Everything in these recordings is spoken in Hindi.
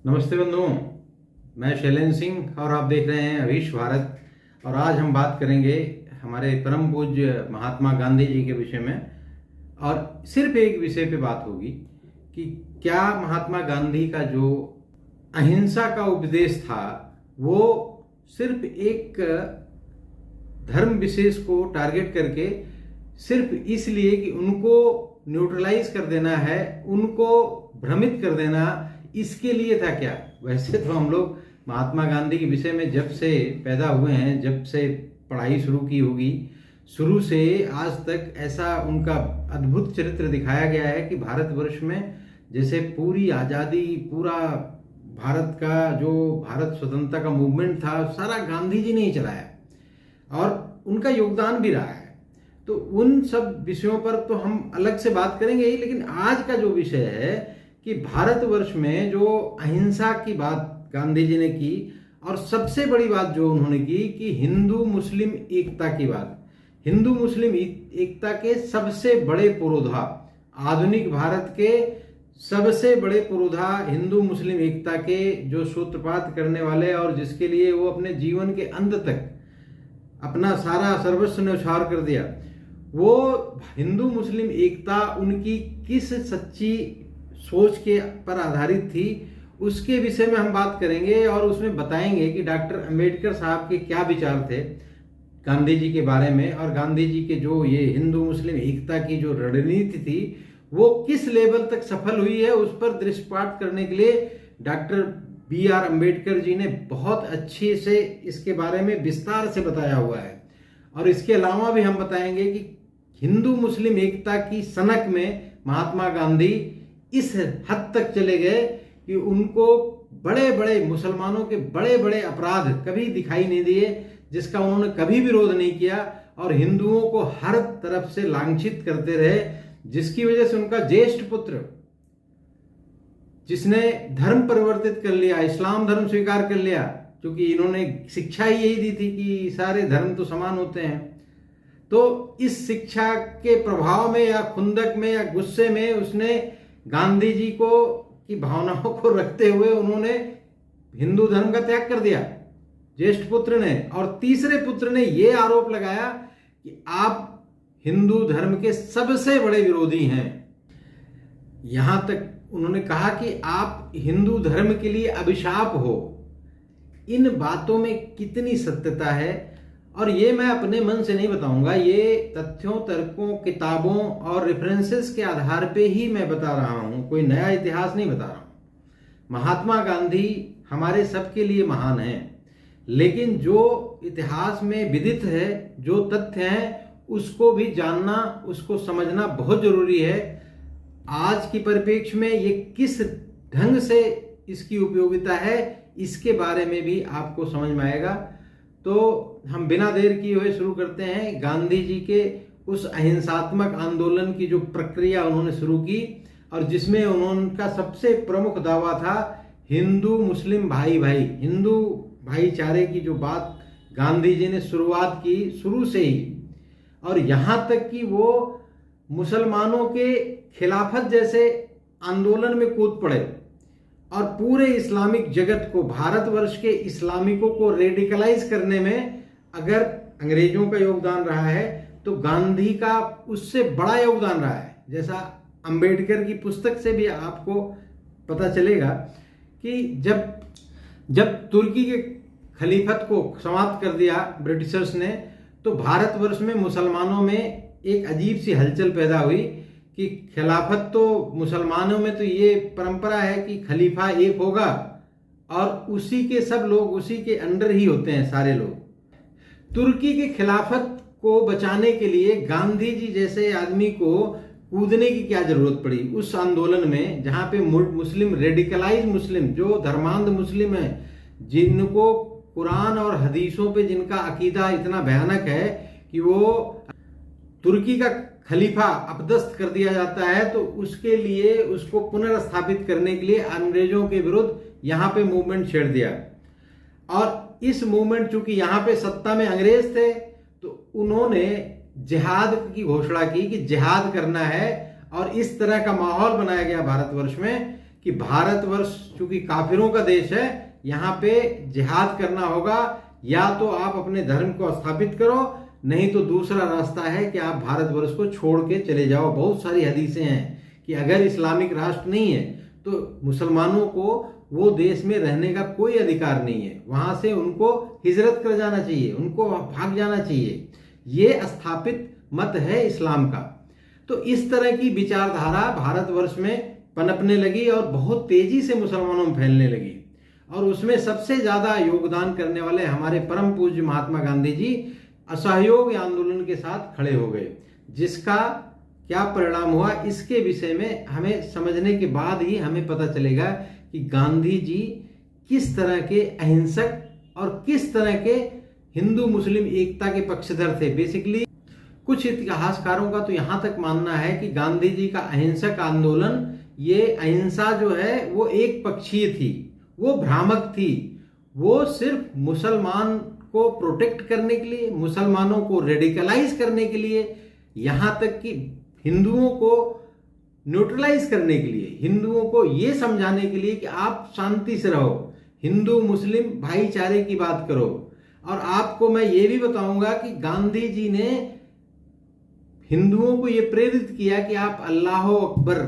नमस्ते बंधुओं, मैं शैलेंद्र सिंह और आप देख रहे हैं अभीश भारत। और आज हम बात करेंगे हमारे परम पूज्य महात्मा गांधी जी के विषय में। और सिर्फ एक विषय पे बात होगी कि क्या महात्मा गांधी का जो अहिंसा का उपदेश था वो सिर्फ एक धर्म विशेष को टारगेट करके सिर्फ इसलिए कि उनको न्यूट्रलाइज कर देना है, उनको भ्रमित कर देना, इसके लिए था क्या? वैसे तो हम लोग महात्मा गांधी के विषय में जब से पैदा हुए हैं, जब से पढ़ाई शुरू की होगी, शुरू से आज तक ऐसा उनका अद्भुत चरित्र दिखाया गया है कि भारतवर्ष में जैसे पूरी आज़ादी, पूरा भारत का जो भारत स्वतंत्रता का मूवमेंट था, सारा गांधी जी ने ही चलाया और उनका योगदान भी रहा है। तो उन सब विषयों पर तो हम अलग से बात करेंगे ही, लेकिन आज का जो विषय है कि भारतवर्ष में जो अहिंसा की बात गांधी जी ने की और सबसे बड़ी बात जो उन्होंने की कि हिंदू मुस्लिम एकता की बात। हिंदू मुस्लिम एकता के सबसे बड़े पुरोधा, आधुनिक भारत के सबसे बड़े पुरोधा, हिंदू मुस्लिम एकता के जो सूत्रपात करने वाले और जिसके लिए वो अपने जीवन के अंत तक अपना सारा सर्वस्व न्यौछावर कर दिया, वो हिंदू मुस्लिम एकता उनकी किस सच्ची सोच के पर आधारित थी, उसके विषय में हम बात करेंगे और उसमें बताएंगे कि डॉक्टर अंबेडकर साहब के क्या विचार थे गांधी जी के बारे में, और गांधी जी के जो ये हिंदू मुस्लिम एकता की जो रणनीति थी वो किस लेवल तक सफल हुई है, उस पर दृष्टिपात करने के लिए डॉक्टर B.R. अम्बेडकर जी ने बहुत अच्छे से इसके बारे में विस्तार से बताया हुआ है। और इसके अलावा भी हम बताएंगे कि हिंदू मुस्लिम एकता की सनक में महात्मा गांधी इस हद तक चले गए कि उनको बड़े बड़े मुसलमानों के बड़े बड़े अपराध कभी दिखाई नहीं दिए, जिसका उन्होंने कभी विरोध नहीं किया, और हिंदुओं को हर तरफ से लांछित करते रहे, जिसकी वजह से उनका ज्येष्ठ पुत्र जिसने धर्म परिवर्तित कर लिया, इस्लाम धर्म स्वीकार कर लिया, क्योंकि इन्होंने शिक्षा ही यही दी थी कि सारे धर्म तो समान होते हैं, तो इस शिक्षा के प्रभाव में या खुंदक में या गुस्से में उसने गांधी जी को की भावनाओं को रखते हुए उन्होंने हिंदू धर्म का त्याग कर दिया, ज्येष्ठ पुत्र ने। और तीसरे पुत्र ने यह आरोप लगाया कि आप हिंदू धर्म के सबसे बड़े विरोधी हैं। यहां तक उन्होंने कहा कि आप हिंदू धर्म के लिए अभिशाप हो। इन बातों में कितनी सत्यता है, और ये मैं अपने मन से नहीं बताऊंगा, ये तथ्यों, तर्कों, किताबों और रेफरेंसेस के आधार पे ही मैं बता रहा हूं, कोई नया इतिहास नहीं बता रहा हूं। महात्मा गांधी हमारे सबके लिए महान हैं, लेकिन जो इतिहास में विदित है, जो तथ्य हैं, उसको भी जानना, उसको समझना बहुत जरूरी है। आज की परिप्रेक्ष्य में ये किस ढंग से इसकी उपयोगिता है, इसके बारे में भी आपको समझ में आएगा। तो हम बिना देर किए हुए शुरू करते हैं। गांधी जी के उस अहिंसात्मक आंदोलन की जो प्रक्रिया उन्होंने शुरू की और जिसमें उनका सबसे प्रमुख दावा था हिंदू मुस्लिम भाई भाई, हिंदू भाईचारे की जो बात गांधी जी ने शुरुआत की शुरू से ही, और यहाँ तक कि वो मुसलमानों के खिलाफत जैसे आंदोलन में कूद पड़े और पूरे इस्लामिक जगत को, भारतवर्ष के इस्लामिकों को रेडिकलाइज करने में अगर अंग्रेजों का योगदान रहा है तो गांधी का उससे बड़ा योगदान रहा है। जैसा अंबेडकर की पुस्तक से भी आपको पता चलेगा कि जब तुर्की के खलीफत को समाप्त कर दिया ब्रिटिशर्स ने, तो भारतवर्ष में मुसलमानों में एक अजीब सी हलचल पैदा हुई कि खिलाफत तो मुसलमानों में तो ये परंपरा है कि खलीफा एक होगा और उसी के सब लोग उसी के अंडर ही होते हैं सारे लोग। तुर्की के खिलाफत को बचाने के लिए गांधी जी जैसे आदमी को कूदने की क्या जरूरत पड़ी उस आंदोलन में, जहां पे मुस्लिम, रेडिकलाइज मुस्लिम, जो धर्मांध मुस्लिम है, जिनको कुरान और हदीसों पे जिनका अकीदा इतना भयानक है कि वो तुर्की का खलीफा अपदस्थ कर दिया जाता है, तो उसके लिए उसको पुनर्स्थापित करने के लिए अंग्रेजों के विरुद्ध यहाँ पे मूवमेंट छेड़ दिया। और इस मूवमेंट, चूंकि यहाँ पे सत्ता में अंग्रेज थे, तो उन्होंने जिहाद की घोषणा की कि जिहाद करना है, और इस तरह का माहौल बनाया गया भारतवर्ष में कि भारतवर्ष चूंकि काफिरों का देश है, यहाँ पे जिहाद करना होगा, या तो आप अपने धर्म को स्थापित करो, नहीं तो दूसरा रास्ता है कि आप भारतवर्ष को छोड़ के चले जाओ। बहुत सारी हदीसें हैं कि अगर इस्लामिक राष्ट्र नहीं है तो मुसलमानों को वो देश में रहने का कोई अधिकार नहीं है, वहां से उनको हिजरत कर जाना चाहिए, उनको भाग जाना चाहिए। ये स्थापित मत है इस्लाम का। तो इस तरह की विचारधारा भारतवर्ष में पनपने लगी और बहुत तेजी से मुसलमानों में फैलने लगी, और उसमें सबसे ज्यादा योगदान करने वाले हमारे परम पूज्य महात्मा गांधी जी असहयोग आंदोलन के साथ खड़े हो गए, जिसका क्या परिणाम हुआ इसके विषय में हमें समझने के बाद ही हमें पता चलेगा कि गांधी जी किस तरह के अहिंसक और किस तरह के हिंदू मुस्लिम एकता के पक्षधर थे। बेसिकली कुछ इतिहासकारों का तो यहाँ तक मानना है कि गांधी जी का अहिंसक आंदोलन, ये अहिंसा जो है वो एक पक्षीय थी, वो भ्रामक थी, वो सिर्फ मुसलमान को प्रोटेक्ट करने के लिए, मुसलमानों को रेडिकलाइज करने के लिए, यहाँ तक कि हिंदुओं को न्यूट्रलाइज करने के लिए, हिंदुओं को ये समझाने के लिए कि आप शांति से रहो, हिंदू मुस्लिम भाईचारे की बात करो। और आपको मैं ये भी बताऊंगा कि गांधी जी ने हिंदुओं को ये प्रेरित किया कि आप अल्लाह अकबर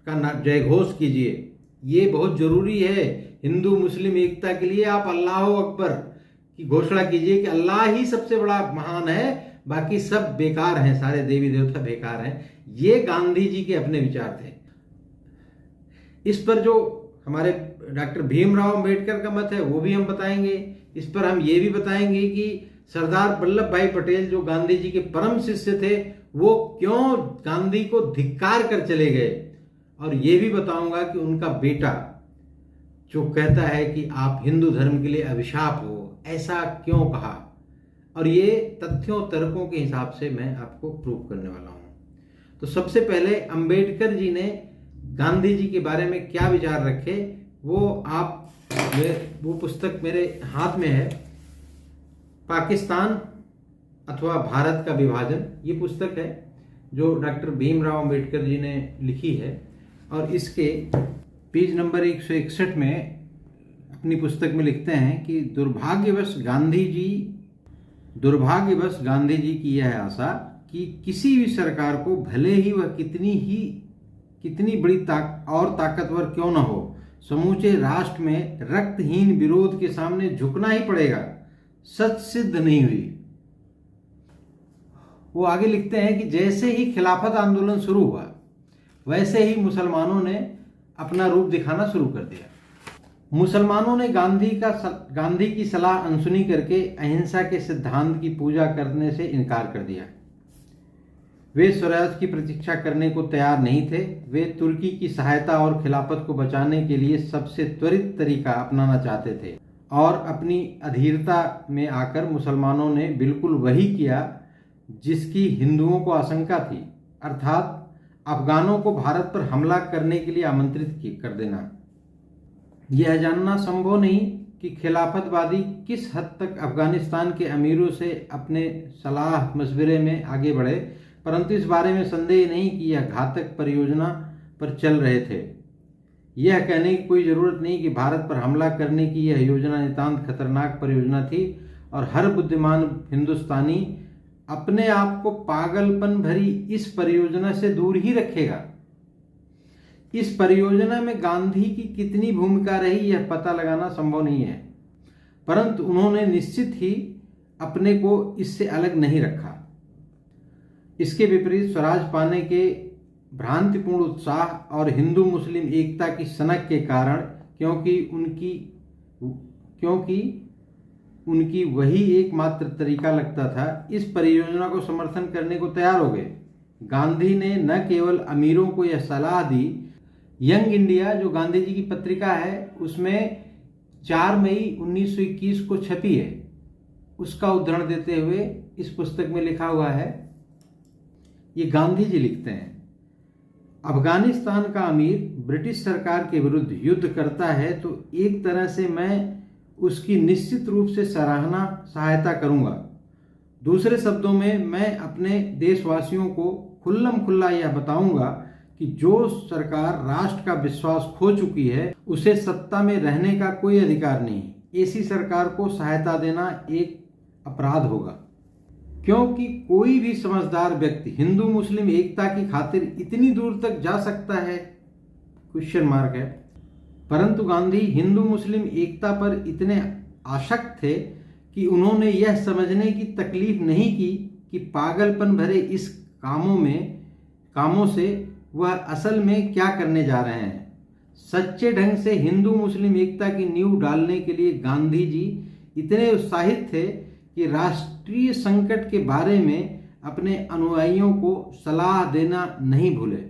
का जय घोष कीजिए, ये बहुत जरूरी है हिंदू मुस्लिम एकता के लिए। आप अल्लाह अकबर की घोषणा कीजिए कि अल्लाह ही सबसे बड़ा महान है, बाकी सब बेकार हैं, सारे देवी देवता बेकार हैं। ये गांधी जी के अपने विचार थे। इस पर जो हमारे डॉक्टर भीमराव अंबेडकर का मत है वो भी हम बताएंगे। इस पर हम ये भी बताएंगे कि सरदार वल्लभ भाई पटेल जो गांधी जी के परम शिष्य थे, वो क्यों गांधी को धिक्कार कर चले गए, और ये भी बताऊंगा कि उनका बेटा जो कहता है कि आप हिंदू धर्म के लिए अभिशाप हो, ऐसा क्यों कहा, और ये तथ्यों तर्कों के हिसाब से मैं आपको प्रूव करने वाला हूं। तो सबसे पहले अंबेडकर जी ने गांधी जी के बारे में क्या विचार रखे, वो पुस्तक मेरे हाथ में है, पाकिस्तान अथवा भारत का विभाजन। ये पुस्तक है जो डॉक्टर भीमराव अंबेडकर जी ने लिखी है, और इसके पेज नंबर 161 में अपनी पुस्तक में लिखते हैं कि दुर्भाग्यवश गांधी जी की यह आशा कि किसी भी सरकार को भले ही वह कितनी बड़ी ताकतवर क्यों न हो, समूचे राष्ट्र में रक्तहीन विरोध के सामने झुकना ही पड़ेगा, सच सिद्ध नहीं हुई। वो आगे लिखते हैं कि जैसे ही खिलाफत आंदोलन शुरू हुआ, वैसे ही मुसलमानों ने अपना रूप दिखाना शुरू कर दिया। मुसलमानों ने गांधी की सलाह अनसुनी करके अहिंसा के सिद्धांत की पूजा करने से इनकार कर दिया। वे स्वराज की प्रतीक्षा करने को तैयार नहीं थे। वे तुर्की की सहायता और खिलाफत को बचाने के लिए सबसे त्वरित तरीका अपनाना चाहते थे, और अपनी अधीरता में आकर मुसलमानों ने बिल्कुल वही किया जिसकी हिंदुओं को आशंका थी, अर्थात अफगानों को भारत पर हमला करने के लिए आमंत्रित कर देना। यह जानना संभव नहीं कि खिलाफतवादी किस हद तक अफगानिस्तान के अमीरों से अपने सलाह मशवरे में आगे बढ़े, परंतु इस बारे में संदेह नहीं कि यह घातक परियोजना पर चल रहे थे। यह कहने की कोई जरूरत नहीं कि भारत पर हमला करने की यह योजना नितांत खतरनाक परियोजना थी, और हर बुद्धिमान हिंदुस्तानी अपने आप को पागलपन भरी इस परियोजना से दूर ही रखेगा। इस परियोजना में गांधी की कितनी भूमिका रही यह पता लगाना संभव नहीं है, परंतु उन्होंने निश्चित ही अपने को इससे अलग नहीं रखा। इसके विपरीत स्वराज पाने के भ्रांतिपूर्ण उत्साह और हिंदू मुस्लिम एकता की सनक के कारण, क्योंकि उनकी वही एकमात्र तरीका लगता था, इस परियोजना को समर्थन करने को तैयार हो गए। गांधी ने न केवल अमीरों को यह सलाह दी, यंग इंडिया जो गांधी जी की पत्रिका है उसमें 4 मई 1921 को छपी है, उसका उदाहरण देते हुए इस पुस्तक में लिखा हुआ है। ये गांधी जी लिखते हैं, अफगानिस्तान का अमीर ब्रिटिश सरकार के विरुद्ध युद्ध करता है तो एक तरह से मैं उसकी निश्चित रूप से सहायता करूंगा। दूसरे शब्दों में मैं अपने देशवासियों को खुल्लम खुल्ला यह बताऊंगा कि जो सरकार राष्ट्र का विश्वास खो चुकी है उसे सत्ता में रहने का कोई अधिकार नहीं। ऐसी सरकार को सहायता देना एक अपराध होगा, क्योंकि कोई भी समझदार व्यक्ति हिंदू मुस्लिम एकता की खातिर इतनी दूर तक जा सकता है, क्वेश्चन मार्क है। परंतु गांधी हिंदू मुस्लिम एकता पर इतने आसक्त थे कि उन्होंने यह समझने की तकलीफ नहीं की कि पागलपन भरे इस कामों से वह असल में क्या करने जा रहे हैं। सच्चे ढंग से हिंदू मुस्लिम एकता की नींव डालने के लिए गांधी जी इतने उत्साहित थे कि राष्ट्रीय संकट के बारे में अपने अनुयायियों को सलाह देना नहीं भूले।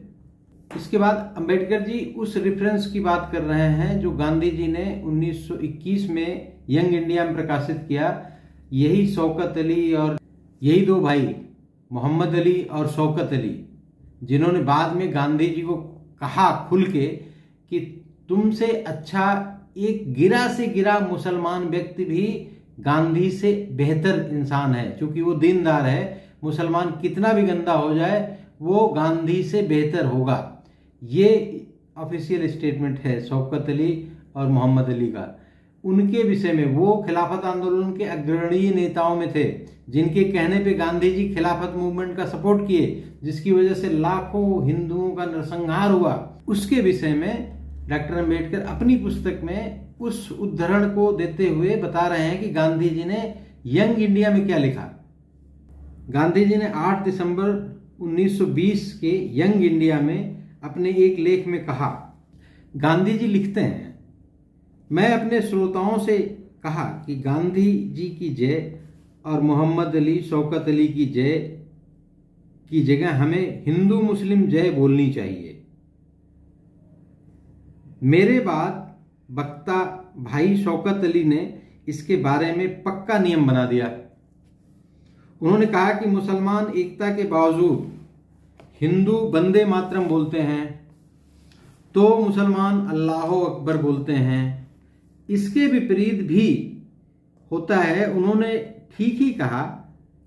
इसके बाद अंबेडकर जी उस रेफरेंस की बात कर रहे हैं जो गांधी जी ने 1921 में यंग इंडिया में प्रकाशित किया। यही शौकत अली और यही दो भाई मोहम्मद अली और शौकत अली, जिन्होंने बाद में गांधी जी को कहा खुल के कि तुमसे अच्छा एक गिरा से गिरा मुसलमान व्यक्ति भी गांधी से बेहतर इंसान है, क्योंकि वो दीनदार है। मुसलमान कितना भी गंदा हो जाए वो गांधी से बेहतर होगा। ये ऑफिशियल स्टेटमेंट है शौकत अली और मोहम्मद अली का। उनके विषय में, वो खिलाफत आंदोलन के अग्रणी नेताओं में थे, जिनके कहने पे गांधी जी खिलाफत मूवमेंट का सपोर्ट किए, जिसकी वजह से लाखों हिंदुओं का नरसंहार हुआ। उसके विषय में डॉक्टर अंबेडकर अपनी पुस्तक में उस उद्धरण को देते हुए बता रहे हैं कि गांधी जी ने यंग इंडिया में क्या लिखा। गांधी जी ने 8 दिसंबर 1920 के यंग इंडिया में अपने एक लेख में कहा, गांधी जी लिखते हैं, मैं अपने श्रोताओं से कहा कि गांधी जी की जय और मोहम्मद अली शौकत अली की जय की जगह हमें हिंदू मुस्लिम जय बोलनी चाहिए। मेरे बाद वक्ता भाई शौकत अली ने इसके बारे में पक्का नियम बना दिया। उन्होंने कहा कि मुसलमान एकता के बावजूद हिंदू वंदे मातरम बोलते हैं तो मुसलमान अल्लाह अकबर बोलते हैं। इसके विपरीत भी होता है। उन्होंने ठीक ही कहा,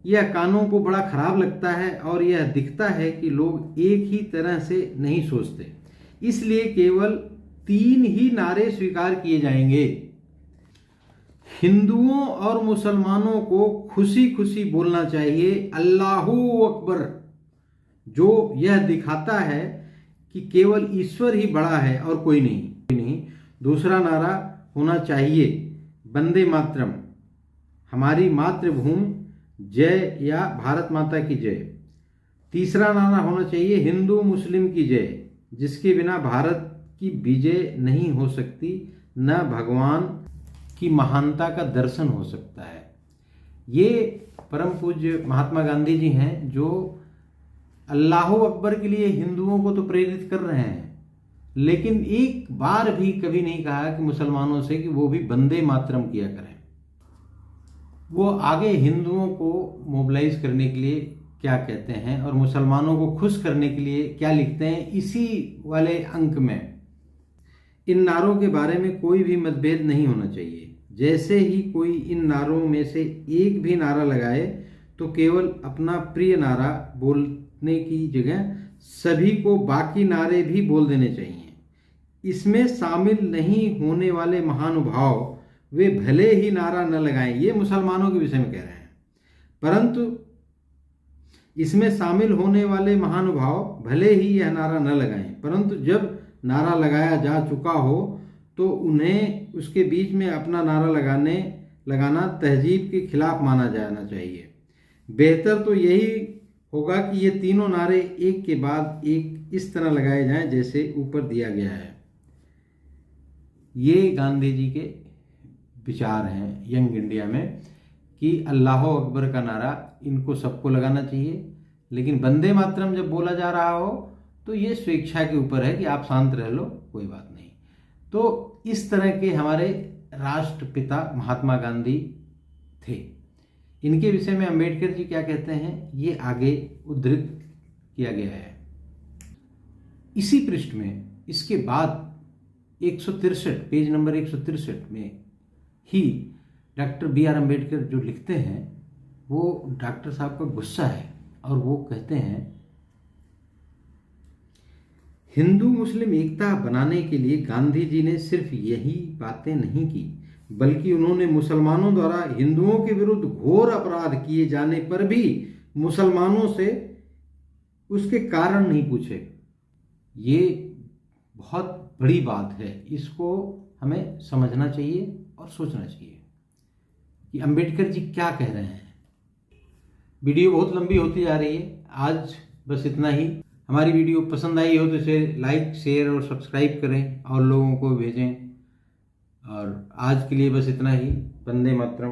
यह कानों को बड़ा खराब लगता है और यह दिखता है कि लोग एक ही तरह से नहीं सोचते, इसलिए केवल 3 ही नारे स्वीकार किए जाएंगे। हिंदुओं और मुसलमानों को खुशी खुशी बोलना चाहिए अल्लाहू अकबर, जो यह दिखाता है कि केवल ईश्वर ही बड़ा है और कोई नहीं। दूसरा नारा होना चाहिए वंदे मातरम, हमारी मातृभूमि जय या भारत माता की जय। तीसरा नारा होना चाहिए हिंदू मुस्लिम की जय, जिसके बिना भारत की विजय नहीं हो सकती, न भगवान की महानता का दर्शन हो सकता है। ये परम पूज्य महात्मा गांधी जी हैं जो अल्लाह अकबर के लिए हिंदुओं को तो प्रेरित कर रहे हैं, लेकिन एक बार भी कभी नहीं कहा कि मुसलमानों से कि वो भी वंदे मातरम किया करें। वो आगे हिंदुओं को मोबिलाइज करने के लिए क्या कहते हैं और मुसलमानों को खुश करने के लिए क्या लिखते हैं, इसी वाले अंक में इन नारों के बारे में कोई भी मतभेद नहीं होना चाहिए। जैसे ही कोई इन नारों में से एक भी नारा लगाए तो केवल अपना प्रिय नारा बोलने की जगह सभी को बाकी नारे भी बोल देने चाहिए। इसमें शामिल नहीं होने वाले महानुभाव वे भले ही नारा न लगाएं, ये मुसलमानों के विषय में कह रहे हैं, परंतु इसमें शामिल होने वाले महानुभाव भले ही यह नारा न लगाएं, परंतु जब नारा लगाया जा चुका हो तो उन्हें उसके बीच में अपना नारा लगाना तहजीब के खिलाफ माना जाना चाहिए। बेहतर तो यही होगा कि ये तीनों नारे एक के बाद एक इस तरह लगाए जाएं जैसे ऊपर दिया गया है। ये गांधी जी के विचार हैं यंग इंडिया में कि अल्लाह अकबर का नारा इनको सबको लगाना चाहिए, लेकिन वंदे मातरम जब बोला जा रहा हो तो ये स्वेच्छा के ऊपर है कि आप शांत रह लो, कोई बात नहीं। तो इस तरह के हमारे राष्ट्रपिता महात्मा गांधी थे। इनके विषय में अंबेडकर जी क्या कहते हैं ये आगे उद्धृत किया गया है इसी पृष्ठ में। इसके बाद 163 पेज नंबर 163 में ही डॉक्टर B.R. अम्बेडकर जो लिखते हैं वो डॉक्टर साहब का गुस्सा है और वो कहते हैं हिंदू मुस्लिम एकता बनाने के लिए गांधी जी ने सिर्फ यही बातें नहीं की, बल्कि उन्होंने मुसलमानों द्वारा हिंदुओं के विरुद्ध घोर अपराध किए जाने पर भी मुसलमानों से उसके कारण नहीं पूछे। ये बहुत बड़ी बात है, इसको हमें समझना चाहिए और सोचना चाहिए कि अंबेडकर जी क्या कह रहे हैं। वीडियो बहुत लंबी होती जा रही है, आज बस इतना ही। हमारी वीडियो पसंद आई हो तो इसे लाइक, शेयर और सब्सक्राइब करें और लोगों को भेजें। और आज के लिए बस इतना ही। वंदे मातरम।